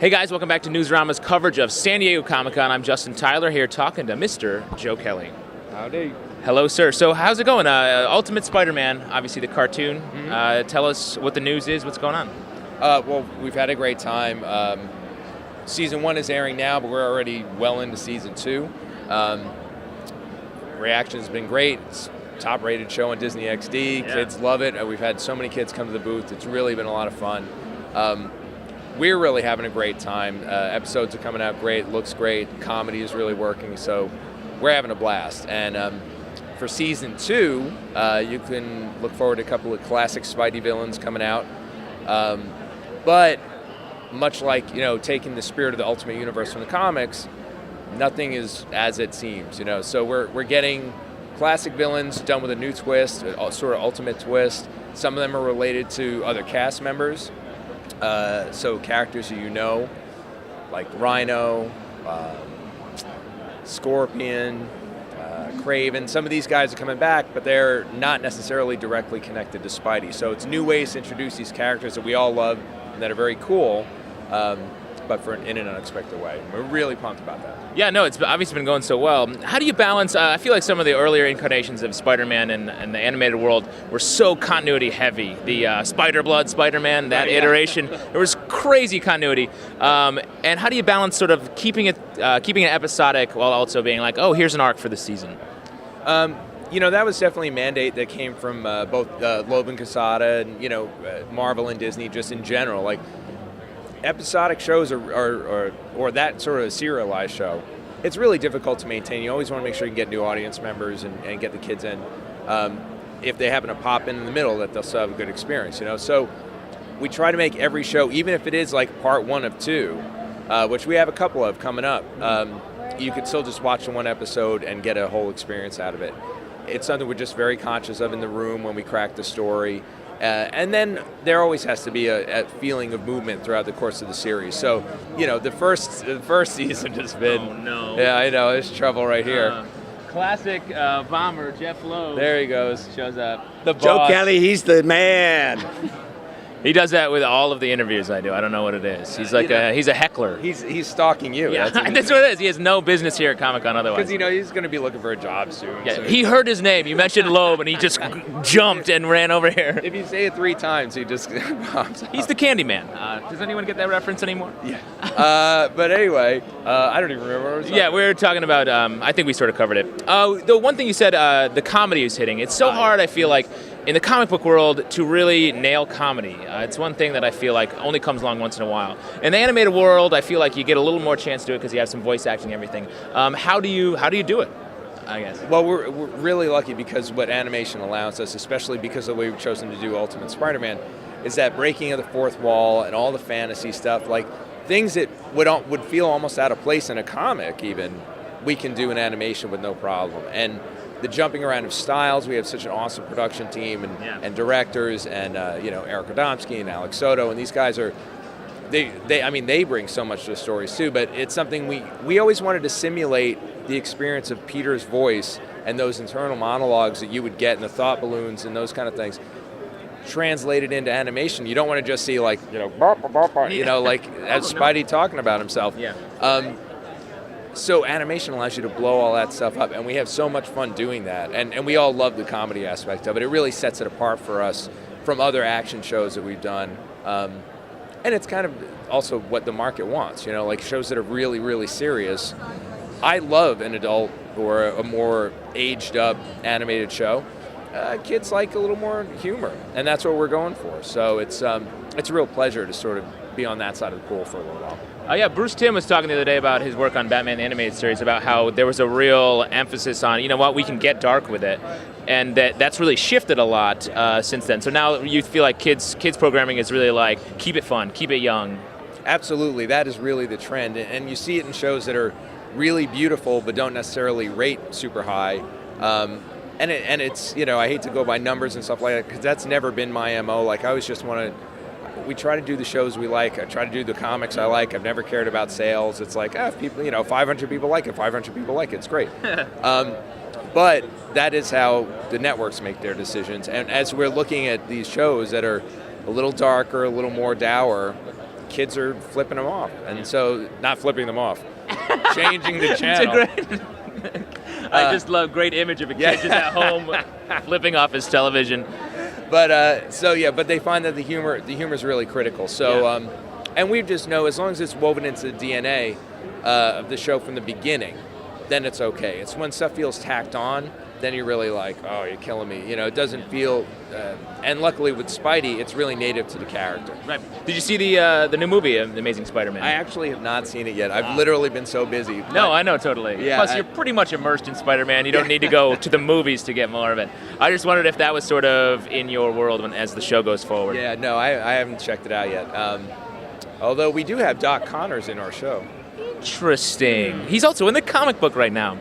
Hey guys, welcome back to Newsarama's coverage of San Diego Comic-Con. I'm Justin Tyler here talking to Mr. Joe Kelly. Howdy. Hello, sir. So how's it going? Ultimate Spider-Man, obviously the cartoon. Mm-hmm. Tell us what the news is, what's going on? Well, we've had a great time. Season 1 is airing now, but we're already well into Season 2. Reaction's been great. It's a top-rated show on Disney XD. Yeah. Kids love it. We've had so many kids come to the booth. It's really been a lot of fun. We're really having a great time. Episodes are coming out great, looks great, comedy is really working, so we're having a blast. And for Season 2, you can look forward to a couple of classic Spidey villains coming out. But much like, taking the spirit of the Ultimate Universe from the comics, nothing is as it seems, So we're getting classic villains done with a new twist, a sort of ultimate twist. Some of them are related to other cast members. So characters who like Rhino, Scorpion, Kraven, some of these guys are coming back, but they're not necessarily directly connected to Spidey. So it's new ways to introduce these characters that we all love and that are very cool, but in an unexpected way. We're really pumped about that. Yeah, no, it's obviously been going so well. How do you balance, I feel like some of the earlier incarnations of Spider-Man and the animated world were so continuity heavy. The Spider-Blood Spider-Man, that iteration, there was crazy continuity. And how do you balance sort of keeping it episodic while also being like, oh, here's an arc for the season? That was definitely a mandate that came from both Loeb and Quesada and, Marvel and Disney just in general. Like, episodic shows or that sort of serialized show, it's really difficult to maintain. You always want to make sure you can get new audience members and get the kids in. If they happen to pop in the middle, that they'll still have a good experience, So we try to make every show, even if it is like part 1 of 2, which we have a couple of coming up, you could still just watch the one episode and get a whole experience out of it. It's something we're just very conscious of in the room when we crack the story. And then there always has to be a feeling of movement throughout the course of the series. So, the first season has been... Oh, no. Yeah, I know. There's trouble right here. Classic bomber, Jeff Loeb. There he goes. Shows up. The Joe boss. Kelly, he's the man. He does that with all of the interviews I do. I don't know what it is. He's like he's a heckler. He's stalking you. Yeah, that's what it is. He has no business here at Comic-Con otherwise. Because, he's going to be looking for a job soon. Yeah, so he heard his name. You mentioned Loeb, and he just jumped and ran over here. If you say it 3 times, he just pops up. He's the Candyman. Does anyone get that reference anymore? Yeah. But anyway, I don't even remember what I was talking Yeah, we were talking about, I think we sort of covered it. The one thing you said, the comedy is hitting. It's so hard, I feel like, in the comic book world to really nail comedy. It's one thing that I feel like only comes along once in a while. In the animated world, I feel like you get a little more chance to do it because you have some voice acting and everything. How do you do it, I guess? Well, we're really lucky because what animation allows us, especially because of the way we've chosen to do Ultimate Spider-Man, is that breaking of the fourth wall and all the fantasy stuff, like things that would feel almost out of place in a comic even, we can do in animation with no problem. And the jumping around of styles, we have such an awesome production team and directors and Eric Radomski and Alex Soto, and these guys are they bring so much to the stories too, but it's something we always wanted to simulate the experience of Peter's voice and those internal monologues that you would get in the thought balloons and those kind of things translated into animation. You don't want to just see like as Spidey talking about himself. Yeah. So animation allows you to blow all that stuff up, and we have so much fun doing that. And we all love the comedy aspect of it. It really sets it apart for us from other action shows that we've done. And it's kind of also what the market wants, like shows that are really, really serious. I love an adult or a more aged up animated show. Kids like a little more humor, and that's what we're going for. So it's a real pleasure to sort of be on that side of the pool for a little while. Yeah, Bruce Timm was talking the other day about his work on Batman the Animated Series, about how there was a real emphasis on, we can get dark with it. And that's really shifted a lot since then. So now you feel like kids programming is really like, keep it fun, keep it young. Absolutely, that is really the trend. And you see it in shows that are really beautiful but don't necessarily rate super high. And it's, I hate to go by numbers and stuff like that because that's never been my MO. Like, I always just want to... We try to do the shows we like. I try to do the comics I like. I've never cared about sales. It's like, if people, 500 people like it, 500 people like it. It's great. But that is how the networks make their decisions. And as we're looking at these shows that are a little darker, a little more dour, kids are flipping them off, and so not flipping them off, changing the It's a channel. great. I just love great image of a kid just at home flipping off his television. But but they find that the humor is really critical. So, and we just know as long as it's woven into the DNA of the show from the beginning, then it's okay. It's when stuff feels tacked on, then you're really like, oh, you're killing me. You know, it doesn't feel. And luckily with Spidey, it's really native to the character. Right. Did you see the new movie, The Amazing Spider-Man? I actually have not seen it yet. I've literally been so busy. No, I know, totally. Yeah, Plus, you're pretty much immersed in Spider-Man. You don't need to go to the movies to get more of it. I just wondered if that was sort of in your world as the show goes forward. Yeah, no, I haven't checked it out yet. Although we do have Doc Connors in our show. Interesting. He's also in the comic book right now.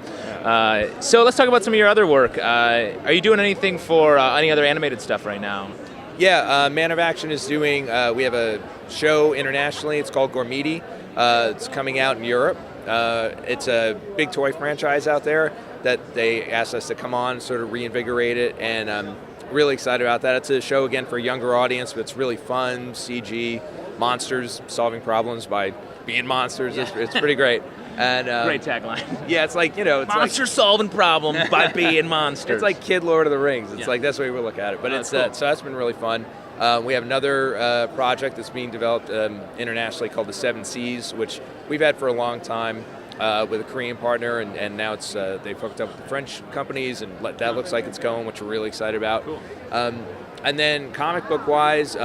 So let's talk about some of your other work. Are you doing anything for any other animated stuff right now? Yeah, Man of Action is doing, we have a show internationally. It's called Gourmety. It's coming out in Europe. It's a big toy franchise out there that they asked us to come on, sort of reinvigorate it, and I'm really excited about that. It's a show, again, for a younger audience, but it's really fun, CG, monsters solving problems by being monsters. Yeah. It's pretty great. And Great tagline. Yeah, it's like, it's Monsters solving problems by being monsters. It's like Kid Lord of the Rings. It's Yeah. like that's the way we look at it. But it's cool. so that's been really fun. We have another project that's being developed internationally called the Seven Seas, which we've had for a long time with a Korean partner, and now it's they've hooked up with the French companies, and that looks like it's going, which we're really excited about. Cool. And then comic book wise.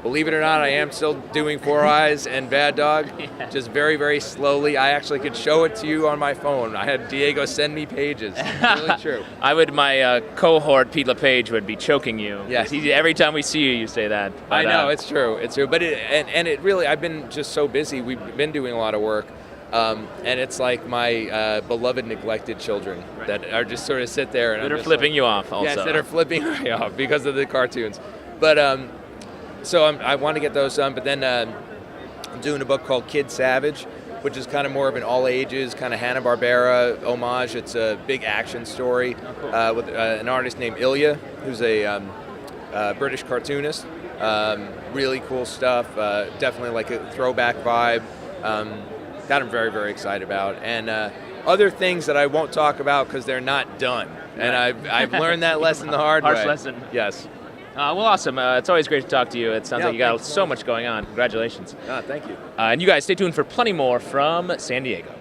Believe it or not, I am still doing Four Eyes and Bad Dog, just very, very slowly. I actually could show it to you on my phone. I had Diego send me pages. It's really true. My cohort, Pete LePage, would be choking you. Yes. Every time we see you, you say that. But, I know, it's true. It's true. But it really, I've been just so busy. We've been doing a lot of work. And it's like my beloved neglected children that are just sort of sit there. And that I'm are just flipping like, you off also. Yes, that are flipping me off because of the cartoons. But so I want to get those done, but then I'm doing a book called Kid Savage, which is kind of more of an all-ages, kind of Hanna-Barbera homage. It's a big action story with an artist named Ilya, who's a British cartoonist. Really cool stuff, definitely like a throwback vibe. That I'm very, very excited about. And other things that I won't talk about because they're not done. And I've learned that lesson the hard way. Harsh lesson. Yes. Well, awesome. It's always great to talk to you. It sounds like you got thanks so much going on. Congratulations. Thank you. And you guys stay tuned for plenty more from San Diego.